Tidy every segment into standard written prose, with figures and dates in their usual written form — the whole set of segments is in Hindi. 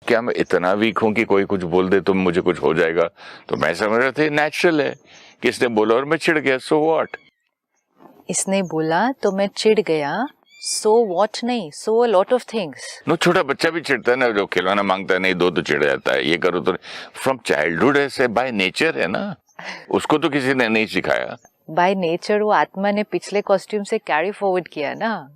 क्या मैं इतना वीक हूं कि कोई कुछ बोल दे तो मुझे कुछ हो जाएगा? तो मैं समझ रहा था नेचुरल है, किसने बोला और मैं चिढ़ गया, सो व्हाट। इसने बोला तो मैं चिढ़ गया, सो व्हाट नहीं, so a lot of things. No, छोटा बच्चा भी चिढ़ता है ना, जो खिलौना मांगता है नहीं दो तो चिढ़ जाता है, ये करो तो। फ्रॉम चाइल्डहुड ऐसे बाय नेचर है ना, उसको तो किसी ने नहीं सिखाया। बाय नेचर वो आत्मा ने पिछले कॉस्ट्यूम से कैरी फॉरवर्ड किया ना,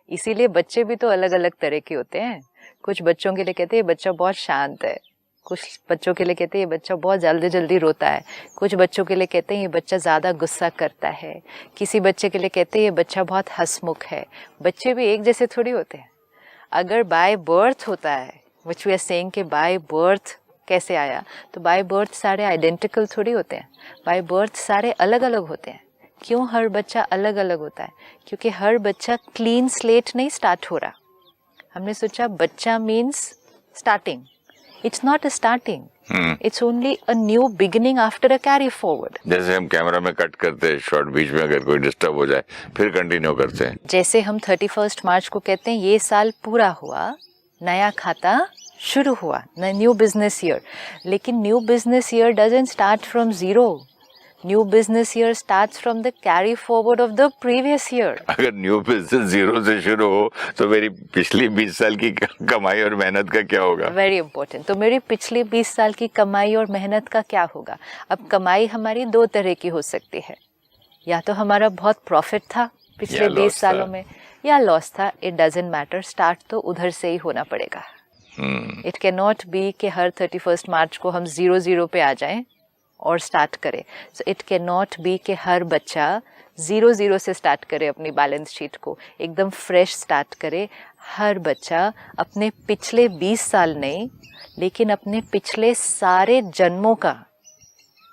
इसीलिए बच्चे भी तो अलग अलग तरह के होते हैं। कुछ बच्चों के लिए कहते हैं ये बच्चा बहुत शांत है, कुछ बच्चों के लिए कहते हैं ये बच्चा बहुत जल्दी जल्दी रोता है, कुछ बच्चों के लिए कहते हैं ये बच्चा ज़्यादा गुस्सा करता है, किसी बच्चे के लिए कहते हैं ये बच्चा बहुत हंसमुख है। बच्चे भी एक जैसे थोड़ी होते हैं। अगर बाय बर्थ होता है, विच वी आर सेइंग कि बाय बर्थ कैसे आया, तो बाय बर्थ सारे आइडेंटिकल थोड़ी होते हैं, बाय बर्थ सारे अलग अलग होते हैं। क्यों हर बच्चा अलग अलग होता है? क्योंकि हर बच्चा क्लीन स्लेट नहीं स्टार्ट हो रहा। हमने सोचा बच्चा means starting, it's not a starting, it's only a new beginning after a carry forward. जैसे हम कैमरा में कट करते हैं शॉर्ट, बीच में अगर कोई डिस्टर्ब हो जाए फिर कंटिन्यू करते हैं। जैसे हम 31 मार्च को कहते हैं ये साल पूरा हुआ, नया खाता शुरू हुआ, न्यू बिजनेस ईयर। लेकिन new business year doesn't start from zero, new business year starts from the carry forward of the previous year. अगर न्यू बिजनेस जीरो से शुरू हो तो मेरी पिछली 20 साल की कमाई और मेहनत का क्या होगा? Very important. तो मेरी पिछली 20 साल की कमाई और मेहनत का क्या होगा? अब कमाई हमारी दो तरह की हो सकती है, या तो हमारा बहुत प्रॉफिट था पिछले 20 सालों में, या लॉस था। इट डजंट मैटर, स्टार्ट तो उधर से ही होना पड़ेगा। इट कैन नॉट बी कि हर 31 मार्च को हम 0-0 पे आ जाएं और स्टार्ट करें। So it can not be कि हर बच्चा 0-0 से स्टार्ट करे, अपनी बैलेंस शीट को एकदम फ्रेश स्टार्ट करे। हर बच्चा अपने पिछले 20 साल नहीं, लेकिन अपने पिछले सारे जन्मों का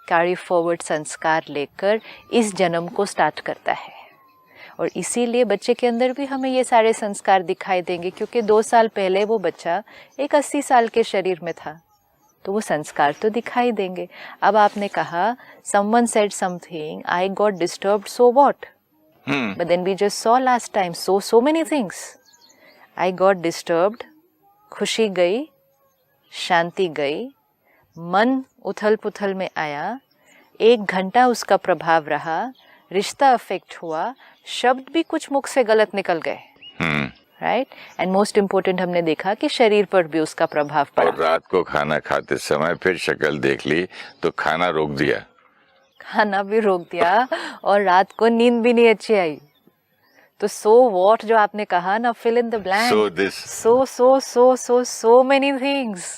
कैरी फॉरवर्ड संस्कार लेकर इस जन्म को स्टार्ट करता है। और इसीलिए बच्चे के अंदर भी हमें ये सारे संस्कार दिखाई देंगे, क्योंकि 2 साल पहले वो बच्चा एक 80 साल के शरीर में था, तो वो संस्कार तो दिखाई देंगे। अब आपने कहा someone said something, I got disturbed, so what? But then we just saw last time so many things. I got disturbed, खुशी गई, शांति गई, मन उथल पुथल में आया, 1 घंटा उसका प्रभाव रहा, रिश्ता अफेक्ट हुआ, शब्द भी कुछ मुख से गलत निकल गए, राइट? एंड मोस्ट इम्पोर्टेंट हमने देखा कि शरीर पर भी उसका प्रभाव पड़ा। और रात को खाना खाते समय फिर शक्ल देख ली तो खाना रोक दिया, खाना भी रोक दिया, और रात को नींद भी नहीं अच्छी आई। तो सो व्हाट जो आपने कहा ना, fill in the blank, so this, so many things.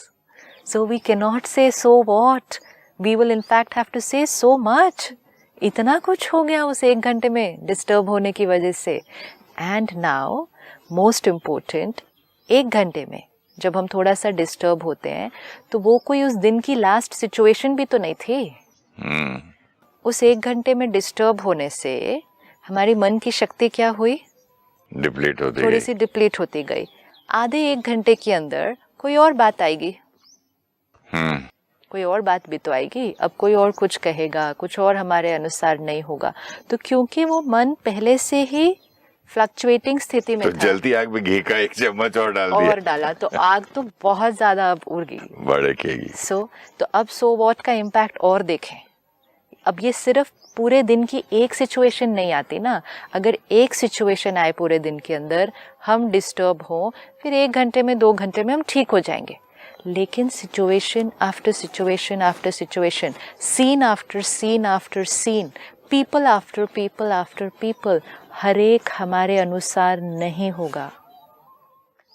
So we cannot say so what, we will in fact have to say so much. इतना कुछ हो गया उस 1 घंटे में डिस्टर्ब होने की वजह से। एंड नाउ मोस्ट इम्पोर्टेंट, 1 घंटे में जब हम थोड़ा सा डिस्टर्ब होते हैं तो वो कोई उस दिन की लास्ट सिचुएशन भी तो नहीं थी। उस 1 घंटे में डिस्टर्ब होने से हमारी मन की शक्ति क्या हुई? डिप्लीट होती थोड़ी सी डिप्लीट होती गई। आधे 1 घंटे के अंदर कोई और बात आएगी, कोई और बात भी तो आएगी। अब कोई और कुछ कहेगा, कुछ और हमारे अनुसार नहीं होगा, तो क्योंकि वो मन पहले से ही फ्लक्चुएटिंग स्थिति में तो था, जलती आग में घी का 1 चम्मच और डाल दिया, और डाला तो आग तो बहुत ज्यादा अब उड़ गई, भड़केगी। तो अब सो व्हाट का इम्पैक्ट और देखें। अब ये सिर्फ पूरे दिन की एक सिचुएशन नहीं आती ना। अगर एक सिचुएशन आए पूरे दिन के अंदर, हम डिस्टर्ब हो, फिर 1 घंटे में 2 घंटे में हम ठीक हो जाएंगे। लेकिन situation after situation after situation, scene after scene after scene, people after people after people, हर एक हमारे अनुसार नहीं होगा।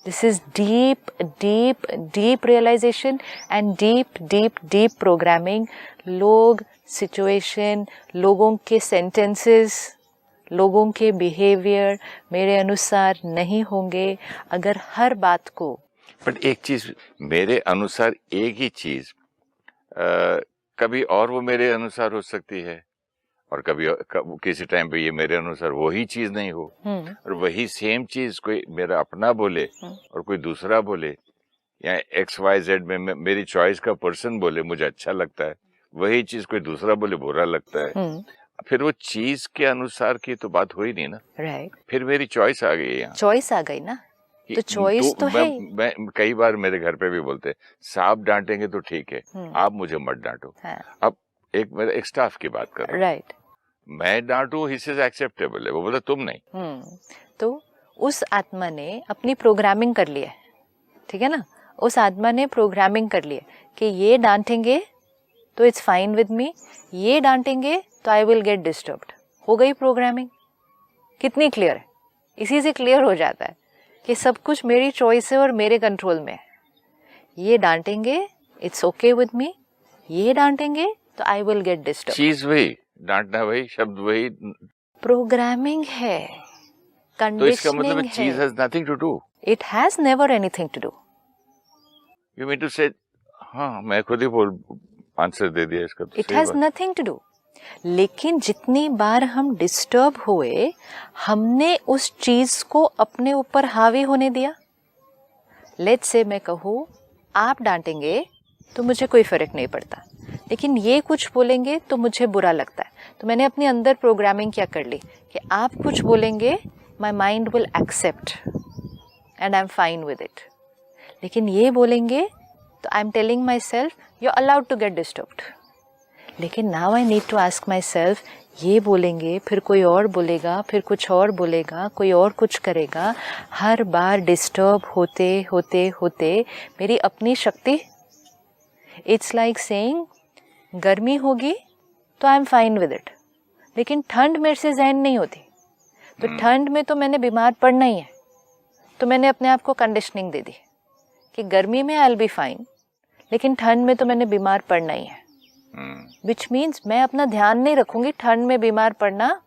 This is deep deep deep realisation and deep deep deep programming. लोग, सिचुएशन, लोगों के सेंटेंसेस, लोगों के बिहेवियर मेरे अनुसार नहीं होंगे अगर हर बात को। बट एक चीज मेरे अनुसार, एक ही चीज कभी और वो मेरे अनुसार हो सकती है, और कभी किसी टाइम पे ये मेरे अनुसार वही चीज नहीं हो, और वही सेम चीज कोई मेरा अपना बोले और कोई दूसरा बोले, या XYZ में मेरी चॉइस का पर्सन बोले मुझे अच्छा लगता है, वही चीज कोई दूसरा बोले बुरा लगता है। फिर वो चीज के अनुसार की तो बात हुई नहीं ना, राइट? फिर मेरी चॉइस आ गई यहाँ। चॉइस आ गई ना, तो चॉइस तो है। मैं कई बार मेरे घर पे भी बोलते हैं, साहब डांटेंगे तो ठीक है, आप मुझे मत डांटो। अब एक स्टाफ की बात कर रहा हूं, राइट, मैं डांटू, ही सेज एक्सेप्टेबल है, वो बोला तुम नहीं। तो उस आत्मा ने अपनी प्रोग्रामिंग कर ली है, ठीक है ना, उस आत्मा ने प्रोग्रामिंग कर ली है कि ये डांटेंगे तो इट्स फाइन विद मी, ये डांटेंगे तो आई विल गेट डिस्टर्ब्ड। हो गई प्रोग्रामिंग। कितनी क्लियर है, इसी से क्लियर हो जाता है कि सब कुछ मेरी चॉइस है और मेरे कंट्रोल में है। ये डांटेंगे इट्स ओके विद मी, ये डांटेंगे तो आई विल गेट डिस्टर्ब। चीज वही, डांटना वही, शब्द वही, प्रोग्रामिंग है, तो इसका मतलब कंडीशनिंग चीज है। Has nothing to do. It has never anything to do. You mean to say, हाँ मैं खुद ही बोल आंसर दे दिया इसका तो। It has nothing to do. लेकिन जितनी बार हम डिस्टर्ब हुए, हमने उस चीज को अपने ऊपर हावी होने दिया। लेट्स से मैं कहूँ आप डांटेंगे तो मुझे कोई फर्क नहीं पड़ता, लेकिन ये कुछ बोलेंगे तो मुझे बुरा लगता है। तो मैंने अपने अंदर प्रोग्रामिंग क्या कर ली कि आप कुछ बोलेंगे, my mind will accept and I am fine with it. लेकिन ये बोलेंगे तो I am telling myself you are allowed to get disturbed. लेकिन now I need to ask myself, ये बोलेंगे फिर कोई और बोलेगा, फिर कुछ और बोलेगा, कोई और कुछ करेगा। हर बार डिस्टर्ब होते होते होते मेरी अपनी शक्ति, इट्स लाइक सेइंग गर्मी होगी तो I am fine with it, लेकिन ठंड मेरे से सहन नहीं होती, तो ठंड में तो मैंने बीमार पड़ना ही है। तो मैंने अपने आप को कंडीशनिंग दे दी कि गर्मी में आई विल बी फाइन, लेकिन ठंड में तो मैंने बीमार पड़ना ही है। विच मीन्स मैं अपना ध्यान नहीं रखूंगी, ठंड में बीमार पड़ना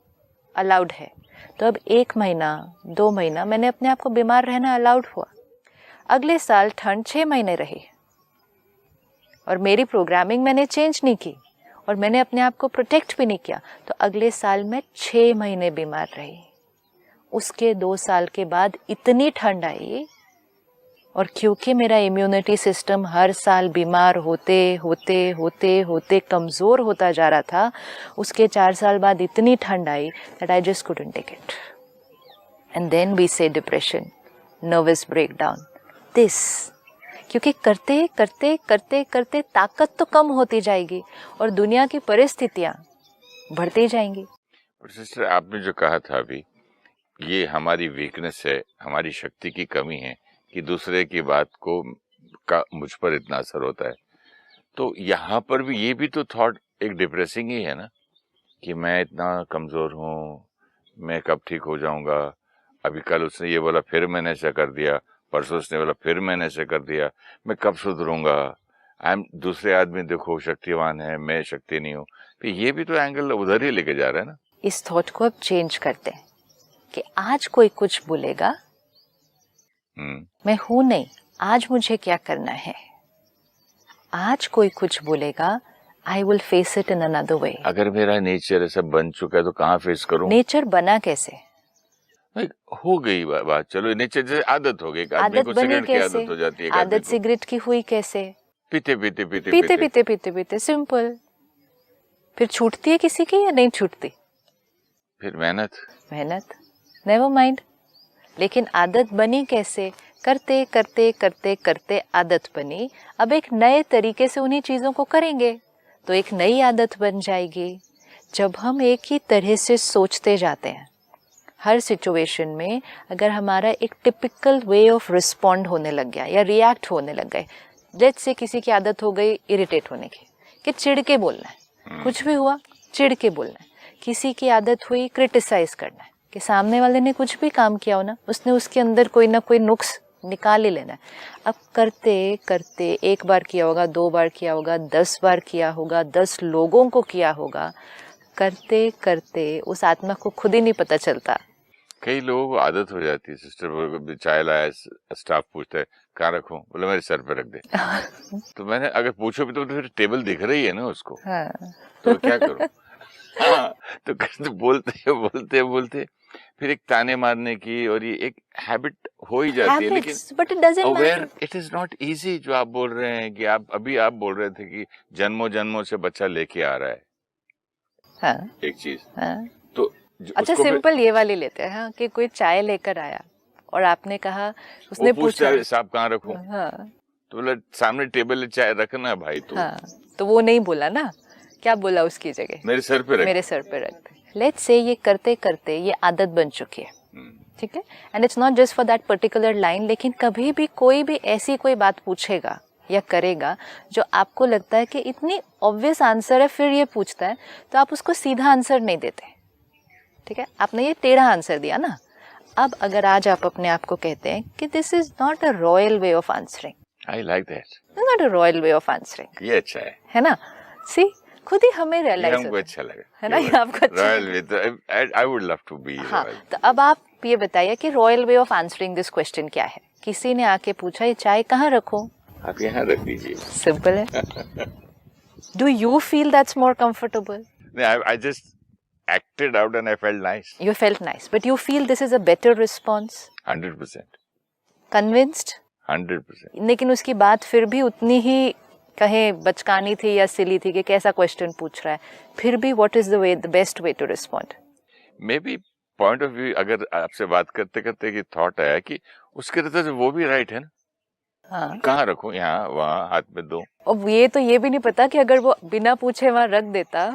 अलाउड है। तो अब 1 महीना 2 महीना मैंने अपने आप को बीमार रहना अलाउड हुआ। अगले साल ठंड 6 महीने रही और मेरी प्रोग्रामिंग मैंने चेंज नहीं की और मैंने अपने आप को प्रोटेक्ट भी नहीं किया, तो अगले साल मैं 6 महीने बीमार रही। उसके 2 साल के बाद इतनी ठंड आई, और क्योंकि मेरा इम्यूनिटी सिस्टम हर साल बीमार होते होते होते होते कमज़ोर होता जा रहा था, उसके 4 साल बाद इतनी ठंड आई that I just couldn't take it. And then we say depression, nervous breakdown, this. क्योंकि करते करते करते करते ताकत तो कम होती जाएगी और दुनिया की परिस्थितियाँ बढ़ती जाएंगी। सिस्टर, आपने जो कहा था अभी, ये हमारी वीकनेस है, हमारी शक्ति की कमी है कि दूसरे की बात को का मुझ पर इतना असर होता है। तो यहाँ पर भी ये भी तो थॉट एक डिप्रेसिंग ही है ना, कि मैं इतना कमज़ोर हूँ, मैं कब ठीक हो जाऊँगा। अभी कल उसने ये बोला, फिर मैंने ऐसा कर दिया, परसों उसने बोला, फिर मैंने ऐसा कर दिया, मैं कब सुधरूंगा। दूसरे आदमी देखो शक्तिवान है, मैं शक्ति नहीं हूँ। तो ये भी तो एंगल उधर ही लेके जा रहा है ना। इस थॉट को अब चेंज करते हैं कि आज कोई कुछ बोलेगा, मैं हूं नहीं, आज मुझे क्या करना है। आज कोई कुछ बोलेगा, I will face it in another way. अगर मेरा नेचर ऐसा बन चुका है तो कहाँ फेस करूं? नेचर बना कैसे? हो गई बात, चलो नेचर जैसे आदत हो गई। आदत बनी कैसे? आदत हो जाती है। आदत सिगरेट की हुई कैसे? पीते पीते पीते पीते पीते पीते पीते, सिंपल। फिर छूटती है किसी की या नहीं छूटती? फिर मेहनत नेवर माइंड। लेकिन आदत बनी कैसे? करते करते करते करते आदत बनी। अब एक नए तरीके से उन्हीं चीजों को करेंगे तो एक नई आदत बन जाएगी। जब हम एक ही तरह से सोचते जाते हैं हर सिचुएशन में, अगर हमारा एक टिपिकल वे ऑफ रिस्पॉन्ड होने लग गया या रिएक्ट होने लग गए, लेट्स से किसी की आदत हो गई इरिटेट होने की, कि चिढ़ के बोलना है, कुछ भी हुआ चिढ़ के बोलना है। किसी की आदत हुई क्रिटिसाइज करना है, कि सामने वाले ने कुछ भी काम किया हो ना, उसने उसके अंदर कोई ना कोई नुक्स निकाल ही लेना है। अब करते करते 1 बार किया होगा, 2 बार किया होगा, 10 बार किया होगा, 10 लोगों को किया होगा, करते करते उस आत्मा को खुद ही नहीं पता चलता। कई लोगों को आदत हो जाती है। सिस्टर चाय लाया, स्टाफ पूछता है कहाँ रखूं, बोले मेरे सर पे रख दे। तो मैंने अगर पूछो भी तो फिर टेबल दिख रही है ना उसको। हाँ। तो क्या करूं? हाँ, तो बोलते फिर एक ताने मारने की, और ये एक हैबिट हो ही जाती है। लेकिन but it doesn't matter. It is not easy. जो आप बोल रहे हैं कि आप बोल रहे थे कि जन्मों जन्मों से बच्चा लेके आ रहा है। हाँ, एक चीज। हाँ। तो अच्छा, सिंपल ये वाली लेते हैं, हाँ, कि कोई चाय लेकर आया और आपने कहा, उसने पूछा साहब कहाँ रखूं? हाँ तो बोला सामने टेबल चाय रखना भाई। तो हाँ, तो वो नहीं बोला ना, क्या बोला उसकी जगह? मेरे सर पे रख। मेरे सर पे रख दे। लेट्स से ये करते करते ये आदत बन चुकी है, ठीक है, and it's not just for that particular line, लेकिन कभी भी कोई भी ऐसी कोई बात पूछेगा या करेगा जो आपको लगता है कि इतनी ऑब्वियस आंसर है, फिर ये पूछता है, तो आप उसको सीधा आंसर नहीं देते, ठीक है, आपने ये टेढ़ा आंसर दिया ना। अब अगर आज आप अपने आप को कहते हैं कि this is not a royal way of answering, I like that, not a royal way of answering, ये अच्छा है ना? सी, खुद ही हमें रियलाइज हमको अच्छा लगा, है ना, ये आपको अच्छा royal way. I would love to be हाँ, रॉयल। तो अब आप ये बताइए कि royal way of answering this question क्या है? किसी ने आके पूछा ये चाय कहाँ रखूं? आप यहाँ रख दीजिए, सिंपल है। Do you feel that's more comfortable? I just acted out and I felt nice. You felt nice, but you feel this is a better response? 100%. Convinced? 100%. लेकिन उसकी बात फिर भी उतनी ही कहें बचकानी थी या सिली थी कि कैसा क्वेश्चन पूछ रहा है, फिर भी what is the best way to respond? Maybe point of view, अगर आपसे बात करते करते कि थॉट आया कि उसके तरफ से वो भी राइट है ना, हाँ, कहाँ रखूं, यहाँ वहाँ, हाथ में दो। अब ये भी नहीं पता कि अगर वो बिना पूछे वहां रख देता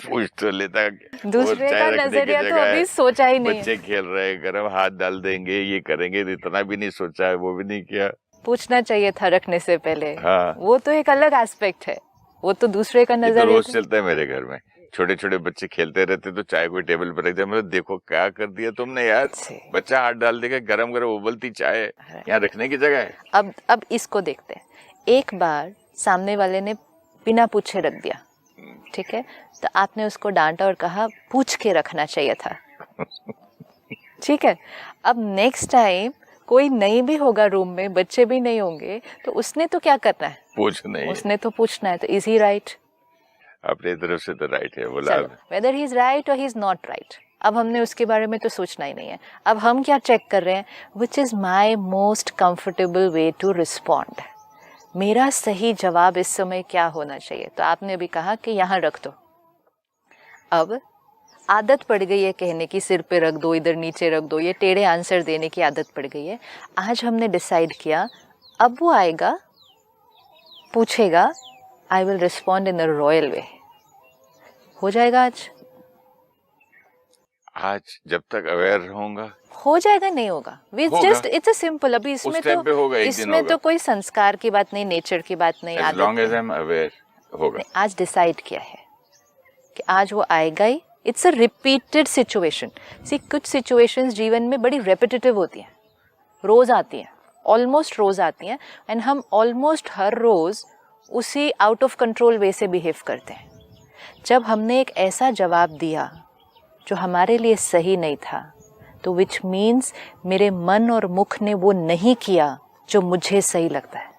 पूछ तो लेता, दूसरे का नजरिया तो अभी सोचा ही नहीं, बच्चे खेल रहे हैं, गरम हाथ डाल देंगे, ये करेंगे, इतना भी नहीं सोचा है, वो भी नहीं किया। पूछना चाहिए था रखने से पहले। हाँ, वो तो एक अलग एस्पेक्ट है, वो तो दूसरे का नजरिया। तो रोज चलता है मेरे घर में, छोटे छोटे बच्चे खेलते रहते तो चाय कोई टेबल पर रख दिया, मतलब देखो क्या कर दिया तुमने यार, बच्चा हाथ डाल देगा, गरम गरम उबलती चाय यहाँ रखने की जगह है। अब इसको देखते हैं, एक बार सामने वाले ने बिना पूछे रख दिया, ठीक है, तो आपने उसको डांटा और कहा पूछ के रखना चाहिए था, ठीक है। अब नेक्स्ट टाइम कोई नहीं भी होगा रूम में, बच्चे भी नहीं होंगे, तो उसने तो क्या करना है? पूछना है, उसने तो पूछना है। तो इज ही राइट? अपनी तरफ से तो राइट है, बोला वेदर ही इज राइट और ही इज नॉट राइट, अब हमने उसके बारे में तो सोचना ही नहीं है। अब हम क्या चेक कर रहे हैं? Which is my most comfortable way to respond, मेरा सही जवाब इस समय क्या होना चाहिए? तो आपने अभी कहा कि यहाँ रख दो। अब आदत पड़ गई है कहने की, सिर पे रख दो, इधर नीचे रख दो, ये टेढ़े आंसर देने की आदत पड़ गई है। आज हमने डिसाइड किया, अब वो आएगा पूछेगा, I will respond in a royal way. हो जाएगा आज जब तक अवेयर रहूंगा हो जाएगा, नहीं होगा, जस्ट इट्स अ सिंपल। अभी इसमें तो कोई संस्कार की बात नहीं, नेचर की बात नहीं, as long as I'm aware होगा। आज डिसाइड किया है कि आज वो आएगा ही। It's a repeated situation. See, कुछ सिचुएशंस जीवन में बड़ी रेपिटेटिव होती हैं, रोज आती हैं, ऑलमोस्ट रोज आती हैं, एंड हम ऑलमोस्ट हर रोज उसी आउट ऑफ कंट्रोल वे से बिहेव करते हैं। जब हमने एक ऐसा जवाब दिया जो हमारे लिए सही नहीं था, तो विच मीन्स मेरे मन और मुख ने वो नहीं किया जो मुझे सही लगता है।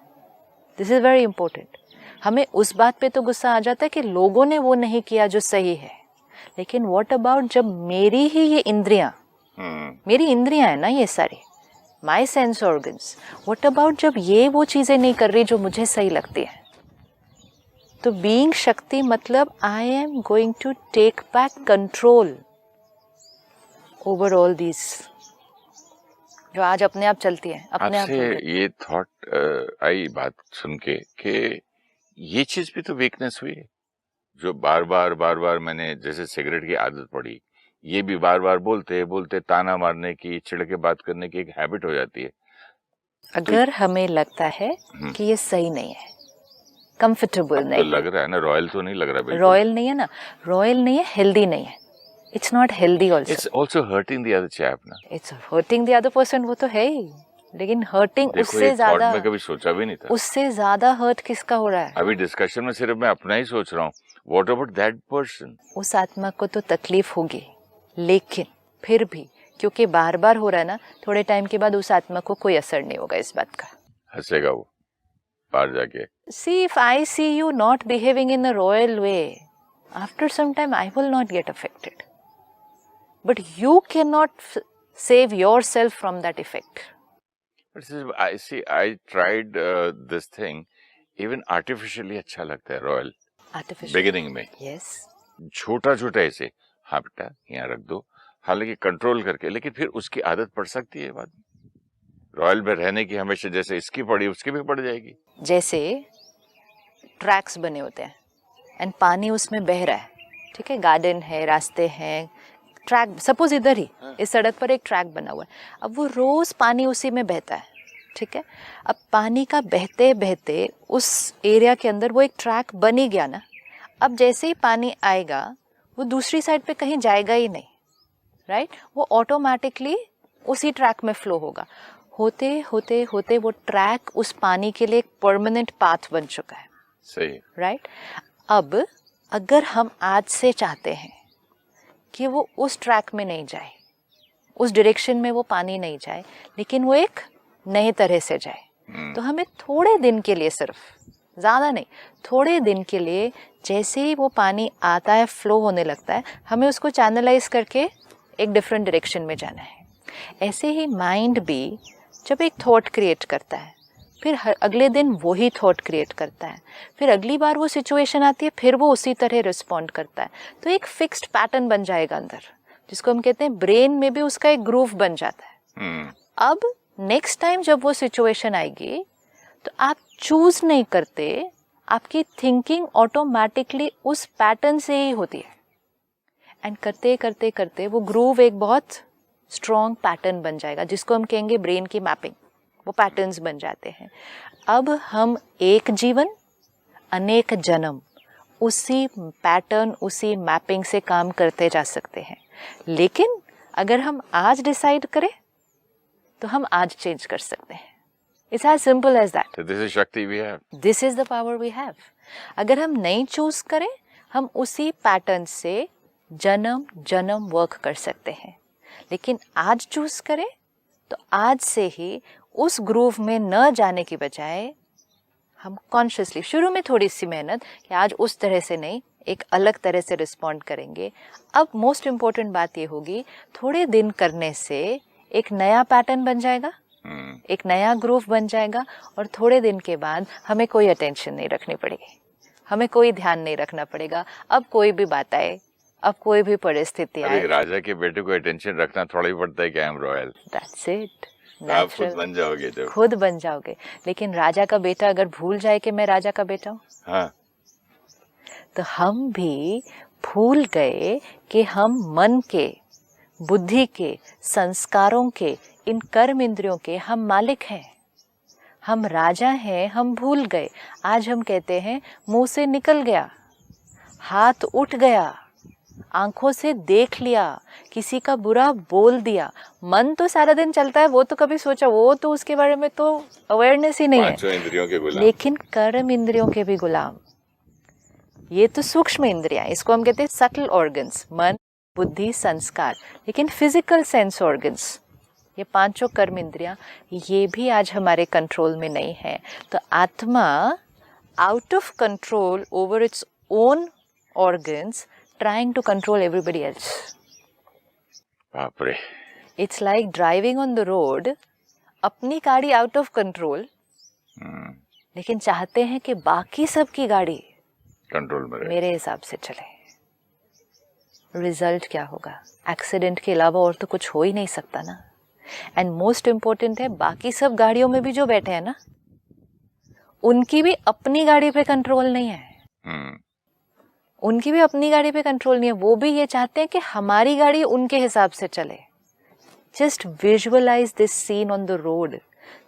This is very important. हमें उस बात पे तो गुस्सा आ जाता है कि लोगों ने वो नहीं किया जो सही है, लेकिन व्हाट अबाउट जब मेरी ही ये इंद्रियां, मेरी इंद्रियां है ना ये सारी, my sense organs, what about जब ये वो चीजें नहीं कर रही जो मुझे सही लगती है? तो बीइंग शक्ति मतलब I am going to take back control over all these, जो आज अपने आप चलती है, अपने आप। ये थॉट आई बात सुन के कि ये चीज भी तो वीकनेस हुई है, जो बार बार मैंने, जैसे सिगरेट की आदत पड़ी, ये भी बार बार बोलते ताना मारने की, चिढ़ के बात करने की एक हैबिट हो जाती है। अगर हमें लगता है कि ये सही नहीं है, कंफर्टेबल नहीं, तो लग रहा है ना, रॉयल तो नहीं लग रहा, रॉयल नहीं है ना, रॉयल नहीं है, हेल्दी नहीं है, it's not healthy also, it's also hurting the other chap ना, it's hurting the other person, वो तो है ही, लेकिन हर्टिंग उससे ज्यादा, मैं कभी सोचा भी नहीं था, उससे ज्यादा हर्ट किसका हो रहा है? अभी डिस्कशन में सिर्फ मैं अपना ही सोच रहा हूँ, व्हाट अबाउट दैट पर्सन? उस आत्मा को तो तकलीफ होगी, लेकिन फिर भी क्योंकि बार बार हो रहा है ना, थोड़े टाइम के बाद उस आत्मा को कोई असर नहीं होगा इस बात का, हंसेगा वो बाहर जाके। See, if I see you not behaving in a royal way, after some time I will not get affected. But you cannot save yourself from that effect. I tried this thing, even artificially अच्छा लगता है रॉयल, beginning में। Yes. छोटा ऐसे, हाँ बेटा यहाँ रख दो, हालांकि कंट्रोल करके, लेकिन फिर उसकी आदत पड़ सकती है बाद में। रॉयल में रहने की हमेशा जैसे इसकी पड़ी उसकी भी पड़ जाएगी। जैसे ट्रैक्स बने होते हैं एंड पानी उसमें बह रहा है, ठीक है, गार्डन है, रास्ते हैं, ट्रैक, सपोज इधर ही इस सड़क पर एक ट्रैक बना हुआ है, अब वो रोज पानी उसी में बहता है, ठीक है। अब पानी का बहते बहते उस एरिया के अंदर वो एक ट्रैक बन ही गया ना, अब जैसे ही पानी आएगा वो दूसरी साइड पे कहीं जाएगा ही नहीं, राइट, वो ऑटोमेटिकली उसी ट्रैक में फ्लो होगा। होते होते होते वो ट्रैक उस पानी के लिए एक परमानेंट पाथ बन चुका है, सही, राइट। अब अगर हम आज से चाहते हैं कि वो उस ट्रैक में नहीं जाए, उस डायरेक्शन में वो पानी नहीं जाए, लेकिन वो एक नए तरह से जाए, तो हमें थोड़े दिन के लिए, सिर्फ, ज़्यादा नहीं, थोड़े दिन के लिए जैसे ही वो पानी आता है, फ्लो होने लगता है, हमें उसको चैनलाइज करके एक डिफरेंट डायरेक्शन में जाना है। ऐसे ही माइंड भी जब एक थॉट क्रिएट करता है, फिर अगले दिन वही थॉट क्रिएट करता है, फिर अगली बार वो सिचुएशन आती है, फिर वो उसी तरह रिस्पॉन्ड करता है, तो एक फिक्स्ड पैटर्न बन जाएगा अंदर, जिसको हम कहते हैं ब्रेन में भी उसका एक ग्रूव बन जाता है। अब नेक्स्ट टाइम जब वो सिचुएशन आएगी तो आप चूज नहीं करते, आपकी थिंकिंग ऑटोमेटिकली उस पैटर्न से ही होती है, एंड करते करते करते वो ग्रूव एक बहुत स्ट्रॉन्ग पैटर्न बन जाएगा, जिसको हम कहेंगे ब्रेन की मैपिंग, वो पैटर्न्स बन जाते हैं। अब हम एक जीवन अनेक जन्म उसी पैटर्न, उसी मैपिंग से काम करते जा सकते हैं, लेकिन अगर हम आज डिसाइड करें तो हम आज चेंज कर सकते हैं। It's as simple as that. So this is Shakti we have. This is the power we have. अगर हम नहीं चूज करें, हम उसी पैटर्न से जन्म जन्म वर्क कर सकते हैं, लेकिन आज चूज करें तो आज से ही उस ग्रूव में न जाने की बजाय हम कॉन्शियसली, शुरू में थोड़ी सी मेहनत कि आज उस तरह से नहीं, एक अलग तरह से रिस्पॉन्ड करेंगे। अब मोस्ट इम्पोर्टेंट बात ये होगी, थोड़े दिन करने से एक नया पैटर्न बन जाएगा, एक नया ग्रूव बन जाएगा, और थोड़े दिन के बाद हमें कोई अटेंशन नहीं रखनी पड़ेगी, हमें कोई ध्यान नहीं रखना पड़ेगा। अब कोई भी बात आए, अब कोई भी परिस्थिति आए, राजा के बेटे को अटेंशन रखना थोड़ा ही पड़ता है, क्या रॉयल, दैट्स इट, आप खुद बन जाओगे, तो खुद बन जाओगे। लेकिन राजा का बेटा अगर भूल जाए कि मैं राजा का बेटा हूँ, हाँ, तो हम भी भूल गए कि हम मन के, बुद्धि के, संस्कारों के, इन कर्म इंद्रियों के हम मालिक हैं, हम राजा हैं, हम भूल गए। आज हम कहते हैं मुंह से निकल गया, हाथ उठ गया, आंखों से देख लिया, किसी का बुरा बोल दिया, मन तो सारा दिन चलता है, वो तो कभी सोचा, वो तो उसके बारे में तो अवेयरनेस ही नहीं है, इंद्रियों के गुलाम, लेकिन कर्म इंद्रियों के भी गुलाम। ये तो सूक्ष्म इंद्रियां, इसको हम कहते हैं सटल ऑर्गन्स, मन, बुद्धि, संस्कार। लेकिन फिजिकल सेंस ऑर्गन्स, ये पांचों कर्म इंद्रियां, ये भी आज हमारे कंट्रोल में नहीं है। तो आत्मा out of control over its own organs, trying to control everybody else. बाप रे, It's like driving on the road, अपनी गाड़ी आउट ऑफ कंट्रोल, लेकिन चाहते हैं कि बाकी सब की गाड़ी कंट्रोल में रहे, मेरे हिसाब से चले। रिजल्ट क्या होगा? एक्सीडेंट के अलावा और तो कुछ हो ही नहीं सकता ना। एंड मोस्ट इम्पोर्टेंट है, बाकी सब गाड़ियों में भी जो बैठे हैं ना, उनकी भी अपनी गाड़ी पे कंट्रोल नहीं है, उनकी भी अपनी गाड़ी पे कंट्रोल नहीं है। वो भी ये चाहते हैं कि हमारी गाड़ी उनके हिसाब से चले। Just visualise this scene on the road,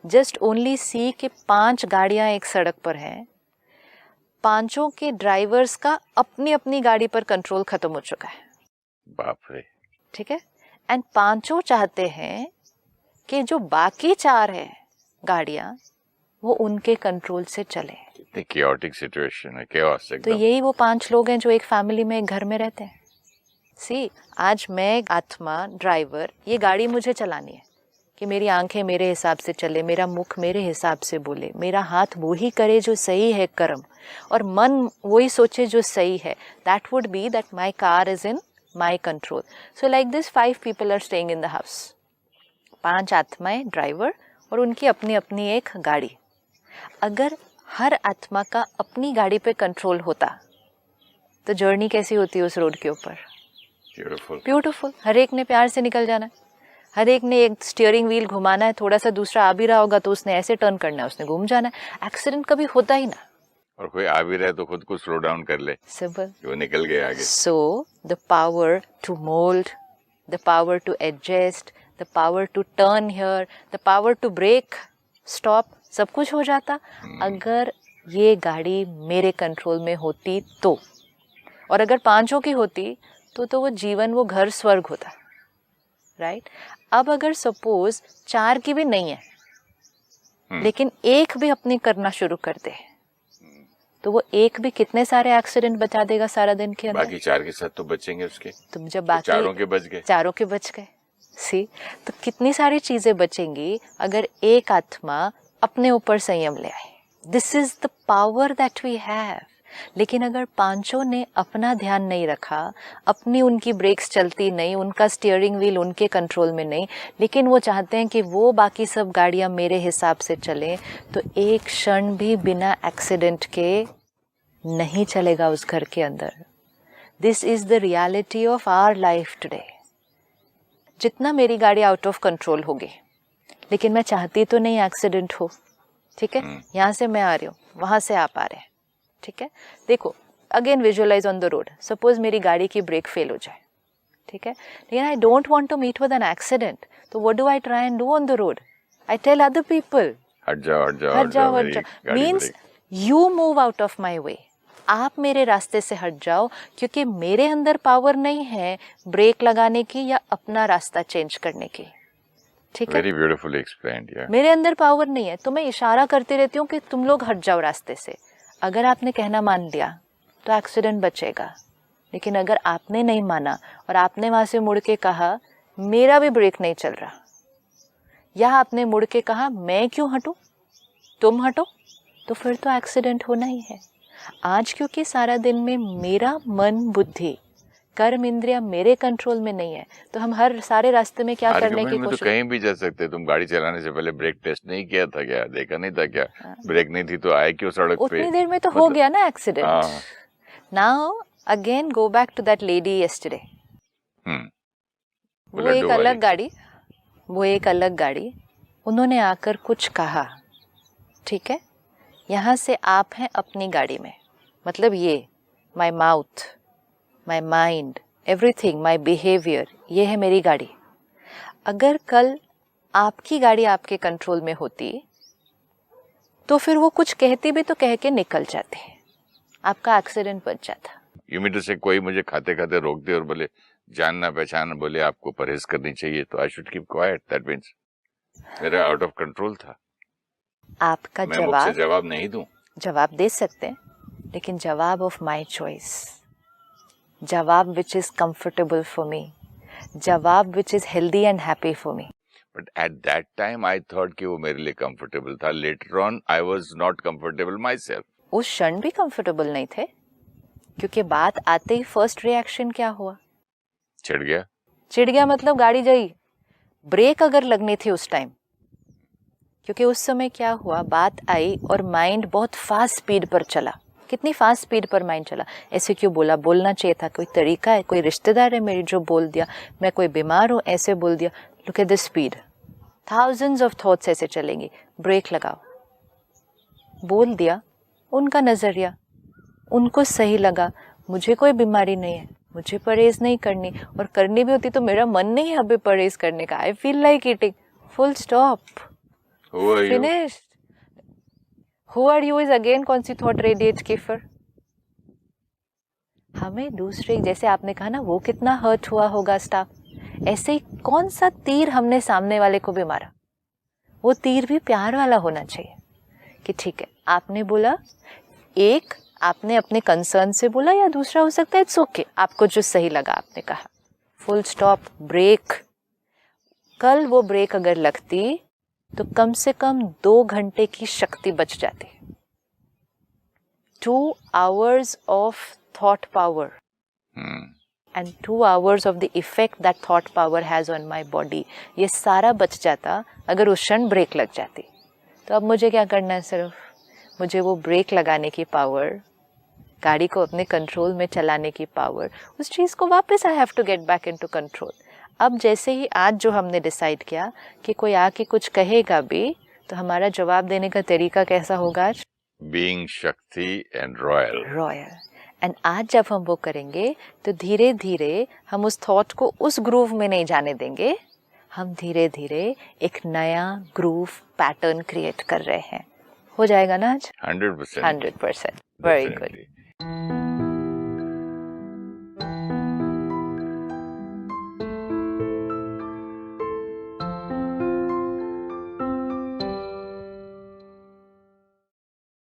just only see कि 5 गाड़ियां एक सड़क पर हैं, पांचों के ड्राइवर्स का अपनी अपनी गाड़ी पर कंट्रोल खत्म हो चुका है। बाप रे, ठीक है। एंड पांचों चाहते हैं कि जो बाकी 4 है गाड़ियां, वो उनके कंट्रोल से चले। इतनी chaotic situation है, chaos एकदम। तो यही वो 5 लोग हैं जो एक फैमिली में, एक घर में रहते हैं। सी, आज मैं आत्मा ड्राइवर, ये गाड़ी मुझे चलानी है कि मेरी आंखें मेरे हिसाब से चले, मेरा मुख मेरे हिसाब से बोले, मेरा हाथ वो ही करे जो सही है कर्म, और मन वही सोचे जो सही है। That would be that my car is in my control. So like this 5 people are staying in the house, 5 आत्माएं ड्राइवर, और उनकी अपनी अपनी एक गाड़ी। अगर हर आत्मा का अपनी गाड़ी पे कंट्रोल होता तो जर्नी कैसी होती उस रोड के ऊपर? ब्यूटीफुल। हर एक ने प्यार से निकल जाना है, हर एक ने एक स्टीयरिंग व्हील घुमाना है, थोड़ा सा दूसरा आ भी रहा होगा तो उसने ऐसे टर्न करना है, उसने घूम जाना है। एक्सीडेंट कभी होता ही ना। और कोई आ भी रहे तो खुद को स्लो डाउन कर ले, सिंपल, वो निकल गए आगे। So the power to mould, the power to adjust, the power to turn here, the power to brake, stop, सब कुछ हो जाता अगर ये गाड़ी मेरे कंट्रोल में होती तो। और अगर पांचों की होती तो वो जीवन, वो घर स्वर्ग होता, राइट? अब अगर सपोज 4 की भी नहीं है लेकिन एक भी अपनी करना शुरू कर दे तो वो एक भी कितने सारे एक्सीडेंट बचा देगा सारा दिन के अंदर। बाकी 4 के साथ तो बचेंगे उसके, तुम जब बाकी चारों के बच गए, चारों के बच गए। सी, तो कितनी सारी चीजें बचेंगी अगर एक आत्मा अपने ऊपर संयम ले आए। This is the power that we have. लेकिन अगर पांचों ने अपना ध्यान नहीं रखा, अपनी उनकी ब्रेक्स चलती नहीं, उनका स्टीयरिंग व्हील उनके कंट्रोल में नहीं, लेकिन वो चाहते हैं कि वो बाकी सब गाड़ियां मेरे हिसाब से चलें, तो एक क्षण भी बिना एक्सीडेंट के नहीं चलेगा उस घर के अंदर। This is the reality of our life today. जितना मेरी गाड़ी आउट ऑफ कंट्रोल होगी, लेकिन मैं चाहती तो नहीं एक्सीडेंट हो, ठीक है? यहाँ से मैं आ रही हूँ, वहां से आप आ रहे हैं, ठीक है? देखो, again visualise on the road. Suppose मेरी गाड़ी की ब्रेक फेल हो जाए, ठीक है, लेकिन I don't want to meet with an accident, तो what do I try and do on the road? I tell other people, हट जाओ हट जाओ हट जाओ, हट जाओ। Means you move out of my way, आप मेरे रास्ते से हट जाओ, क्योंकि मेरे अंदर पावर नहीं है ब्रेक लगाने की या अपना रास्ता चेंज करने की, ठीक है? वेरी ब्यूटीफुली एक्सप्लेन्ड, या मेरे अंदर पावर नहीं है, तो मैं इशारा करती रहती हूँ कि तुम लोग हट जाओ रास्ते से। अगर आपने कहना मान लिया तो एक्सीडेंट बचेगा, लेकिन अगर आपने नहीं माना और आपने वहां से मुड़ के कहा मेरा भी ब्रेक नहीं चल रहा, या आपने मुड़ के कहा मैं क्यों हटूं, तुम हटो, तो फिर तो एक्सीडेंट होना ही है। आज क्योंकि सारा दिन में मेरा मन, बुद्धि, कर्म, इंद्रिया मेरे कंट्रोल में नहीं है, तो हम हर सारे रास्ते में क्या करने की कोशिश। तो कहीं भी जा सकते, तुम गाड़ी चलाने से पहले ब्रेक टेस्ट नहीं किया था क्या? देखा नहीं था क्या? ब्रेक नहीं थी तो आए क्यों सड़क पे? उतनी देर में तो हो गया ना accident. Now again go back to that lady yesterday. वो एक अलग गाड़ी, उन्होंने आकर कुछ कहा, ठीक है? यहाँ से आप हैं अपनी गाड़ी में, मतलब ये my mouth, my mind, everything, my behaviour, ये है मेरी गाड़ी। अगर कल आपकी गाड़ी आपके कंट्रोल में होती तो फिर वो कुछ कहती भी तो कह के निकल जाते, आपका एक्सीडेंट बच जाता। यू मीन टू से कोई मुझे खाते खाते रोक दे और बोले जानना पहचान, बोले आपको परहेज करनी चाहिए, तो I should keep quiet, that means मेरा आउट ऑफ कंट्रोल था। आपका मैं मुख से जवाब नहीं दूं। जवाब दे सकते हैं, लेकिन जवाब ऑफ माई चॉइस, जवाब which is comfortable for me, जवाब which is healthy and happy for me. But at that time I thought कि वो मेरे लिए कंफर्टेबल था, later on I was not comfortable myself. उस क्षण भी कंफर्टेबल नहीं थे, क्योंकि बात आते ही फर्स्ट रिएक्शन क्या हुआ? चिढ़ गया। चिढ़ गया मतलब गाड़ी गई। ब्रेक अगर लगनी थी उस टाइम, क्योंकि उस समय क्या हुआ, बात आई और माइंड बहुत फास्ट स्पीड पर चला। कितनी फास्ट स्पीड पर माइंड चला? ऐसे क्यों बोला? बोलना चाहिए था, कोई तरीका है, कोई रिश्तेदार है मेरी जो बोल दिया, मैं कोई बीमार हूँ ऐसे बोल दिया। Look at the speed, thousands of thoughts ऐसे चलेंगे। ब्रेक लगाओ, बोल दिया, उनका नजरिया, उनको सही लगा, मुझे कोई बीमारी नहीं है, मुझे परहेज नहीं करनी, और करनी भी होती तो मेरा मन नहीं है अभी परहेज करने का, I feel like eating, full stop, finished. Who are you is again कौन सी थॉट रेडिएट की फिर? हमें दूसरे, जैसे आपने कहा ना वो कितना हर्ट हुआ होगा स्टाफ, ऐसे ही कौन सा तीर हमने सामने वाले को भी मारा, वो तीर भी प्यार वाला होना चाहिए कि ठीक है आपने बोला, एक आपने अपने कंसर्न से बोला, या दूसरा हो सकता है इट्स ओके, आपको जो सही लगा आपने कहा, फुल स्टॉप, ब्रेक। कल वो ब्रेक अगर लगती तो कम से कम 2 घंटे की शक्ति बच जाती। 2 hours of thought power and 2 hours of the effect that thought power has on my body, ये सारा बच जाता अगर उस क्षण ब्रेक लग जाती। तो अब मुझे क्या करना है? सिर्फ मुझे वो ब्रेक लगाने की पावर गाड़ी को अपने कंट्रोल में चलाने की पावर, उस चीज़ को वापस I have to get back into control. अब जैसे ही आज जो हमने डिसाइड किया कि कोई आके कुछ कहेगा भी तो हमारा जवाब देने का तरीका कैसा होगा आज? बीइंग शक्ति एंड रॉयल। रॉयल। एंड आज जब हम वो करेंगे तो धीरे धीरे हम उस थॉट को उस ग्रूव में नहीं जाने देंगे, हम धीरे धीरे एक नया ग्रूव पैटर्न क्रिएट कर रहे हैं। हो जाएगा ना आज? 100%। 100%। Very good.